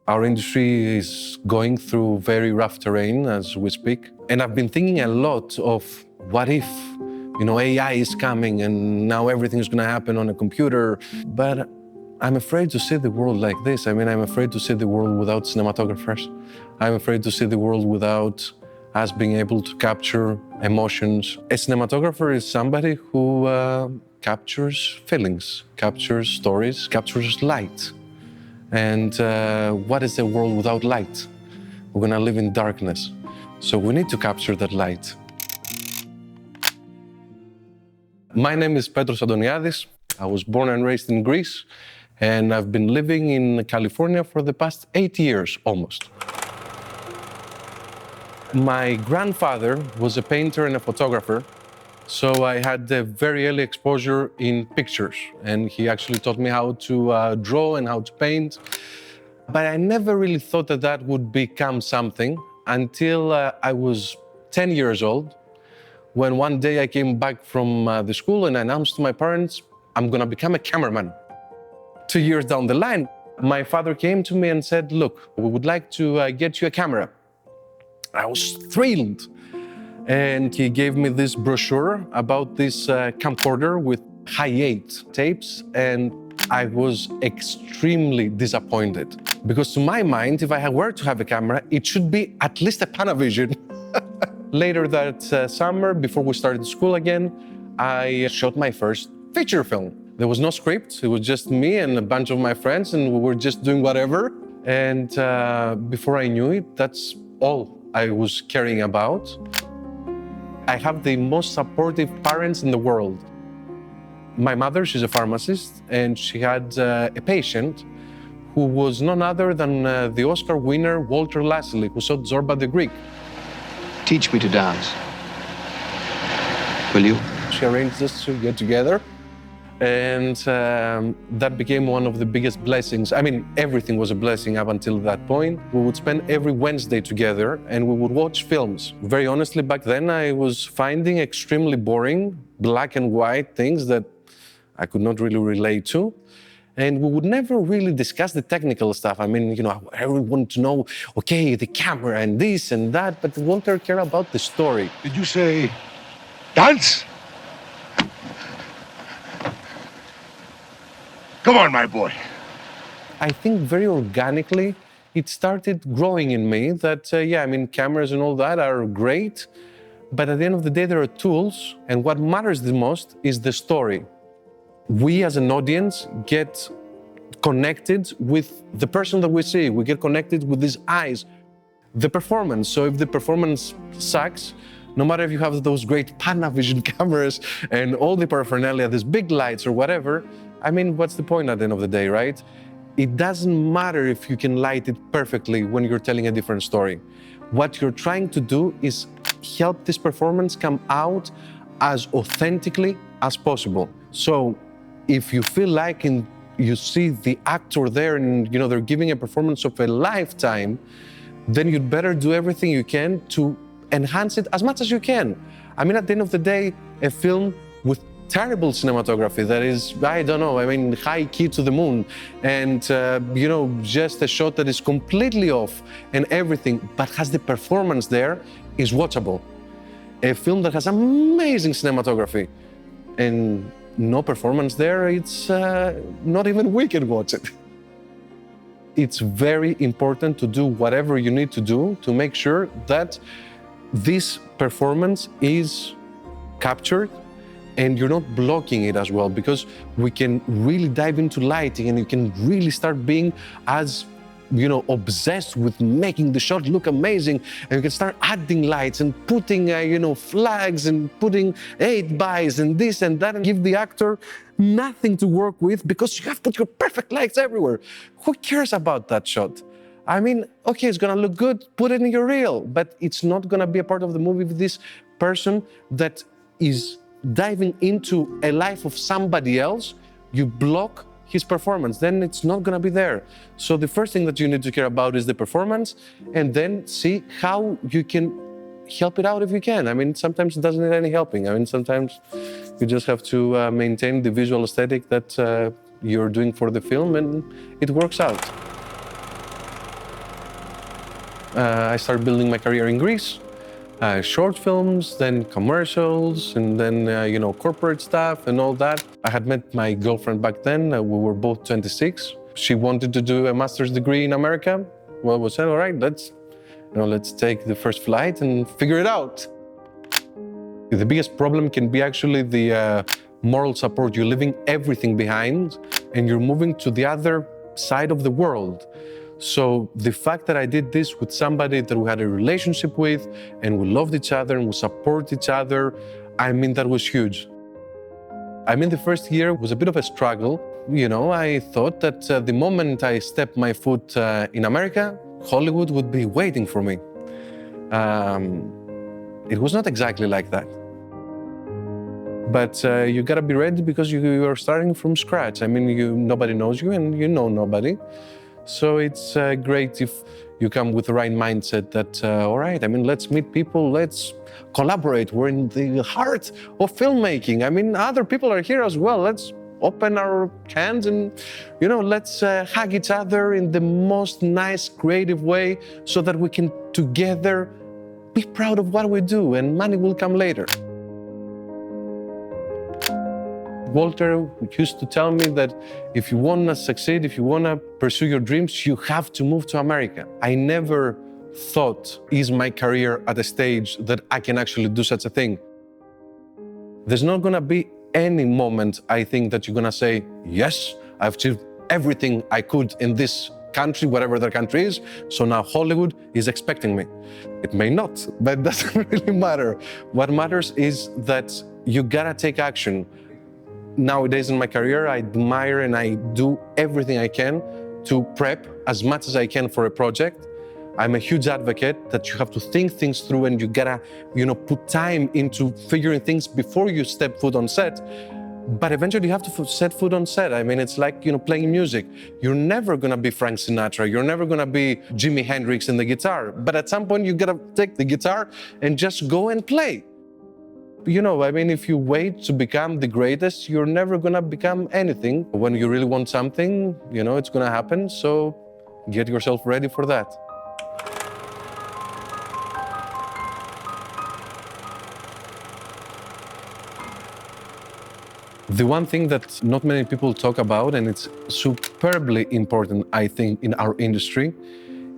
Our industry is going through very rough terrain as we speak. And I've been thinking a lot of what if, AI is coming and now everything's going to happen on a computer. But I'm afraid to see the world like this. I'm afraid to see the world without cinematographers. I'm afraid to see the world without us being able to capture emotions. A cinematographer is somebody who captures feelings, captures stories, captures light. And what is the world without light? We're gonna live in darkness. So we need to capture that light. My name is Petros Antoniadis. I was born and raised in Greece, and I've been living in California for the past 8 years, almost. My grandfather was a painter and a photographer, so I had a very early exposure in pictures, and he actually taught me how to draw and how to paint. But I never really thought that that would become something until I was 10 years old, when one day I came back from the school and I announced to my parents, I'm gonna become a cameraman. 2 years down the line, my father came to me and said, look, we would like to get you a camera. I was thrilled. And he gave me this brochure about this camcorder with high-8 tapes, and I was extremely disappointed. Because to my mind, if I were to have a camera, it should be at least a Panavision. Later that summer, before we started school again, I shot my first feature film. There was no script, it was just me and a bunch of my friends, and we were just doing whatever. And before I knew it, that's all I was caring about. I have the most supportive parents in the world. My mother, she's a pharmacist, and she had a patient who was none other than the Oscar winner Walter Lasley, who shot Zorba the Greek. Teach me to dance. Will you? She arranged us to get together, and that became one of the biggest blessings. I mean, everything was a blessing up until that point. We would spend every Wednesday together, and we would watch films. Very honestly, back then, I was finding extremely boring, black and white things that I could not really relate to. And we would never really discuss the technical stuff. I mean, everyone wanted to know, okay, the camera and this and that, but Walter cared about the story. Did you say dance? Come on, my boy. I think very organically, it started growing in me that, cameras and all that are great, but at the end of the day, there are tools, and what matters the most is the story. We as an audience get connected with the person that we see. We get connected with his eyes, the performance. So if the performance sucks, no matter if you have those great Panavision cameras and all the paraphernalia, these big lights or whatever, what's the point at the end of the day, right? It doesn't matter if you can light it perfectly when you're telling a different story. What you're trying to do is help this performance come out as authentically as possible. So if you feel like you see the actor there and they're giving a performance of a lifetime, then you'd better do everything you can to enhance it as much as you can. At the end of the day, a film with terrible cinematography that is, high key to the moon, and just a shot that is completely off and everything, but has the performance there, is watchable. A film that has amazing cinematography and no performance there, it's not even we can watch it. It's very important to do whatever you need to do to make sure that this performance is captured and you're not blocking it as well, because we can really dive into lighting and you can really start being as obsessed with making the shot look amazing, and you can start adding lights and putting, flags and putting 8x and this and that, and give the actor nothing to work with because you have put your perfect lights everywhere. Who cares about that shot? Okay, it's gonna look good, put it in your reel, but it's not gonna be a part of the movie with this person that is diving into a life of somebody else. You block his performance, then it's not gonna be there. So the first thing that you need to care about is the performance, and then see how you can help it out if you can. Sometimes it doesn't need any helping. Sometimes you just have to maintain the visual aesthetic that you're doing for the film, and it works out. I started building my career in Greece. Short films, then commercials, and then, corporate stuff and all that. I had met my girlfriend back then. We were both 26. She wanted to do a master's degree in America. Well, we said, all right, let's take the first flight and figure it out. The biggest problem can be actually the moral support. You're leaving everything behind and you're moving to the other side of the world. So the fact that I did this with somebody that we had a relationship with and we loved each other and we support each other, that was huge. The first year was a bit of a struggle. I thought that the moment I stepped my foot in America, Hollywood would be waiting for me. It was not exactly like that. But you gotta be ready because you are starting from scratch. Nobody knows you and you know nobody. So it's great if you come with the right mindset that, all right, let's meet people, let's collaborate. We're in the heart of filmmaking. Other people are here as well. Let's open our hands and, let's hug each other in the most nice, creative way so that we can together be proud of what we do and money will come later. Walter used to tell me that if you want to succeed, if you want to pursue your dreams, you have to move to America. I never thought, is my career at a stage that I can actually do such a thing? There's not going to be any moment, I think, that you're going to say, yes, I've achieved everything I could in this country, whatever their country is, so now Hollywood is expecting me. It may not, but it doesn't really matter. What matters is that you gotta take action. Nowadays in my career, I admire and I do everything I can to prep as much as I can for a project. I'm a huge advocate that you have to think things through and you gotta, put time into figuring things before you step foot on set. But eventually you have to set foot on set. It's like, playing music. You're never gonna be Frank Sinatra. You're never gonna be Jimi Hendrix in the guitar. But at some point you gotta take the guitar and just go and play. If you wait to become the greatest, you're never gonna become anything. When you really want something, it's gonna happen. So get yourself ready for that. The one thing that not many people talk about, and it's superbly important, I think, in our industry,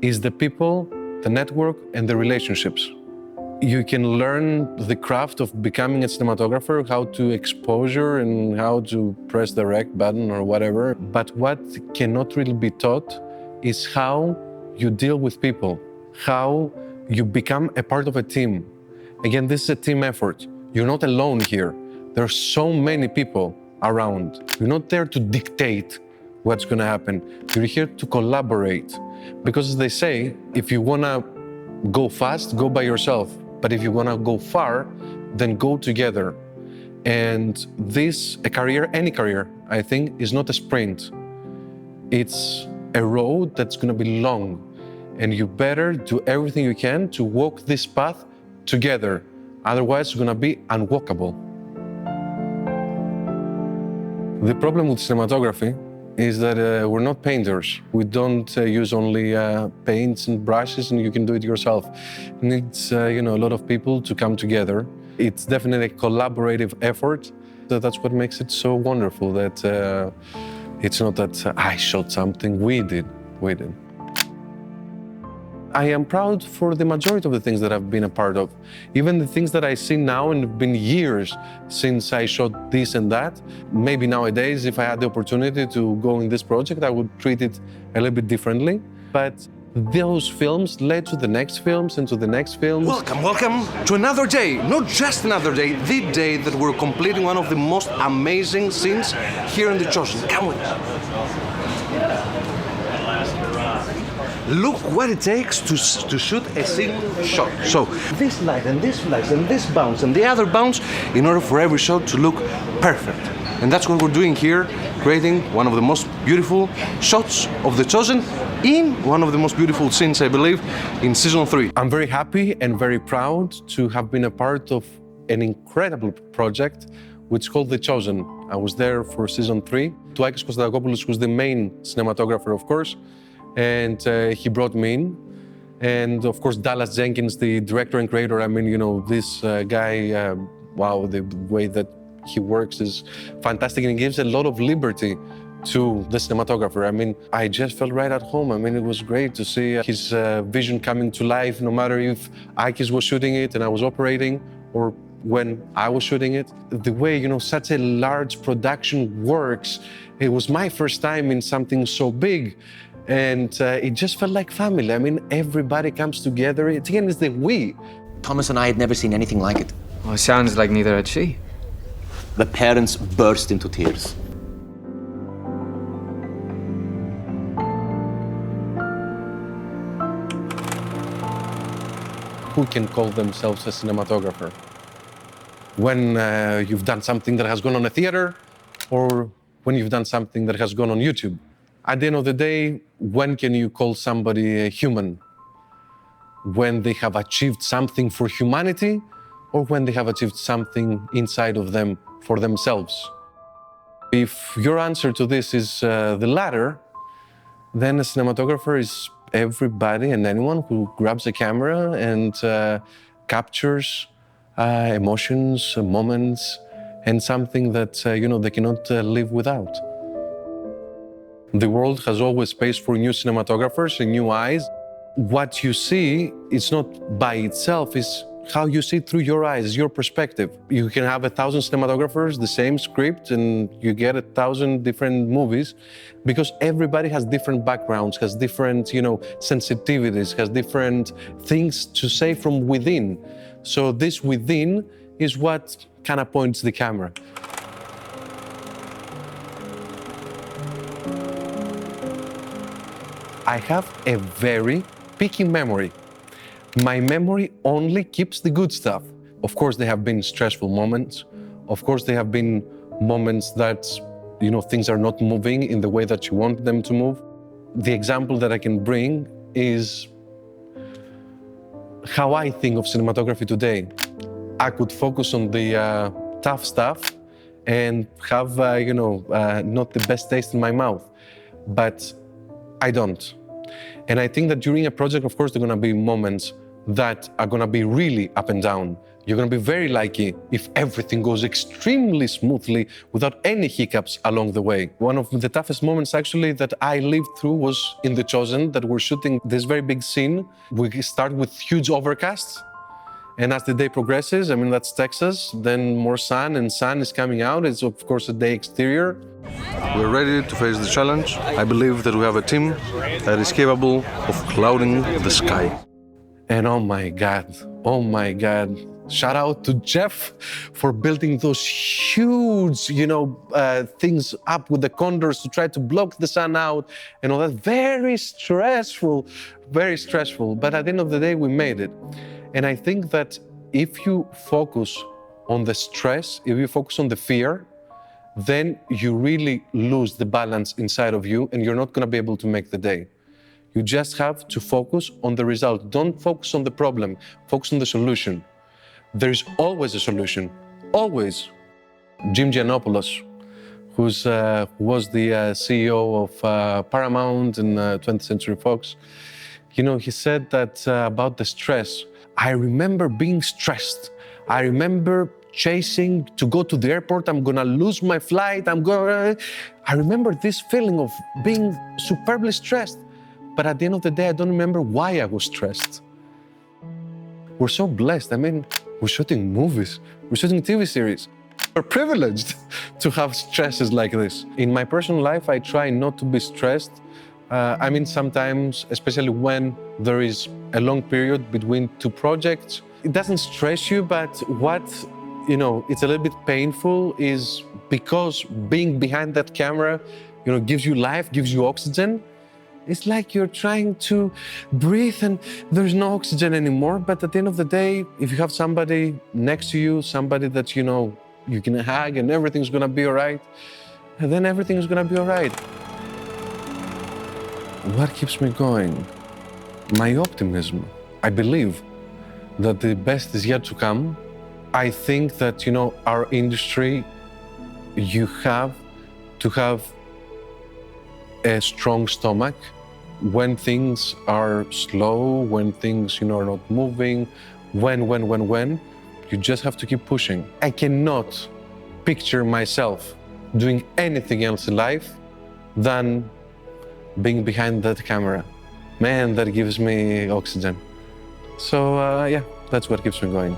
is the people, the network, and the relationships. You can learn the craft of becoming a cinematographer, how to exposure and how to press the rec button or whatever. But what cannot really be taught is how you deal with people, how you become a part of a team. Again, this is a team effort. You're not alone here. There are so many people around. You're not there to dictate what's going to happen. You're here to collaborate. Because as they say, if you want to go fast, go by yourself. But if you want to go far, then go together. And any career, I think, is not a sprint. It's a road that's going to be long. And you better do everything you can to walk this path together. Otherwise, it's going to be unwalkable. The problem with cinematography is that we're not painters. We don't use only paints and brushes and you can do it yourself. It needs a lot of people to come together. It's definitely a collaborative effort. That's what makes it so wonderful, that it's not that I shot something, we did. I am proud for the majority of the things that I've been a part of. Even the things that I see now, and it's been years since I shot this and that. Maybe nowadays, if I had the opportunity to go in this project, I would treat it a little bit differently. But those films led to the next films and to the next films. Welcome to another day. Not just another day, the day that we're completing one of the most amazing scenes here in The Chosen. Come with us. Look what it takes to shoot a single shot. So this light and this flash and this bounce and the other bounce in order for every shot to look perfect. And that's what we're doing here, creating one of the most beautiful shots of The Chosen in one of the most beautiful scenes, I believe, in season 3. I'm very happy and very proud to have been a part of an incredible project which is called The Chosen. I was there for season 3. Tuakis Kostadakopoulos was the main cinematographer, of course. And he brought me in. And of course, Dallas Jenkins, the director and creator, I mean, this guy, wow, the way that he works is fantastic, and he gives a lot of liberty to the cinematographer. I mean, I just felt right at home. I mean, it was great to see his vision coming to life, no matter if Akis was shooting it and I was operating, or when I was shooting it. The way, such a large production works, it was my first time in something so big. And it just felt like family. I mean, everybody comes together. Again, it's the we. Thomas and I had never seen anything like it. Well, it sounds like neither had she. The parents burst into tears. Who can call themselves a cinematographer? When you've done something that has gone on a theater, or when you've done something that has gone on YouTube. At the end of the day, when can you call somebody a human? When they have achieved something for humanity, or when they have achieved something inside of them for themselves? If your answer to this is the latter, then a cinematographer is everybody and anyone who grabs a camera and captures emotions, moments, and something that they cannot live without. The world has always space for new cinematographers and new eyes. What you see, it's not by itself, it's how you see it through your eyes, your perspective. You can have 1,000 cinematographers, the same script, and you get 1,000 different movies, because everybody has different backgrounds, has different, sensitivities, has different things to say from within. So this within is what kind of points the camera. I have a very picky memory. My memory only keeps the good stuff. Of course, there have been stressful moments. Of course, there have been moments that, things are not moving in the way that you want them to move. The example that I can bring is how I think of cinematography today. I could focus on the tough stuff and have, not the best taste in my mouth, but I don't. And I think that during a project, of course, there are going to be moments that are going to be really up and down. You're going to be very lucky if everything goes extremely smoothly without any hiccups along the way. One of the toughest moments actually that I lived through was in The Chosen, that we're shooting this very big scene. We start with huge overcasts. And as the day progresses, I mean, that's Texas, then more sun, and sun is coming out. It's, of course, a day exterior. We're ready to face the challenge. I believe that we have a team that is capable of clouding the sky. And oh my God, shout out to Jeff for building those huge, things up with the condors to try to block the sun out and all that. Very stressful. But at the end of the day, we made it. And I think that if you focus on the stress, if you focus on the fear, then you really lose the balance inside of you and you're not going to be able to make the day. You just have to focus on the result. Don't focus on the problem, focus on the solution. There's always a solution, always. Jim Giannopoulos, who was the CEO of Paramount and 20th Century Fox, he said that about the stress. I remember being stressed. I remember chasing to go to the airport. I'm gonna lose my flight. I remember this feeling of being superbly stressed. But at the end of the day, I don't remember why I was stressed. We're so blessed. I mean, we're shooting movies. We're shooting TV series. We're privileged to have stresses like this. In my personal life, I try not to be stressed. Sometimes, especially when there is a long period between two projects, it doesn't stress you, but what, it's a little bit painful is because being behind that camera, gives you life, gives you oxygen. It's like you're trying to breathe and there's no oxygen anymore. But at the end of the day, if you have somebody next to you, somebody that, you can hug and everything's gonna be all right, and then everything's gonna be all right. What keeps me going? My optimism. I believe that the best is yet to come. I think that, our industry, you have to have a strong stomach, when things are slow, when things, are not moving, when, you just have to keep pushing. I cannot picture myself doing anything else in life than being behind that camera. Man, that gives me oxygen. So yeah, that's what keeps me going.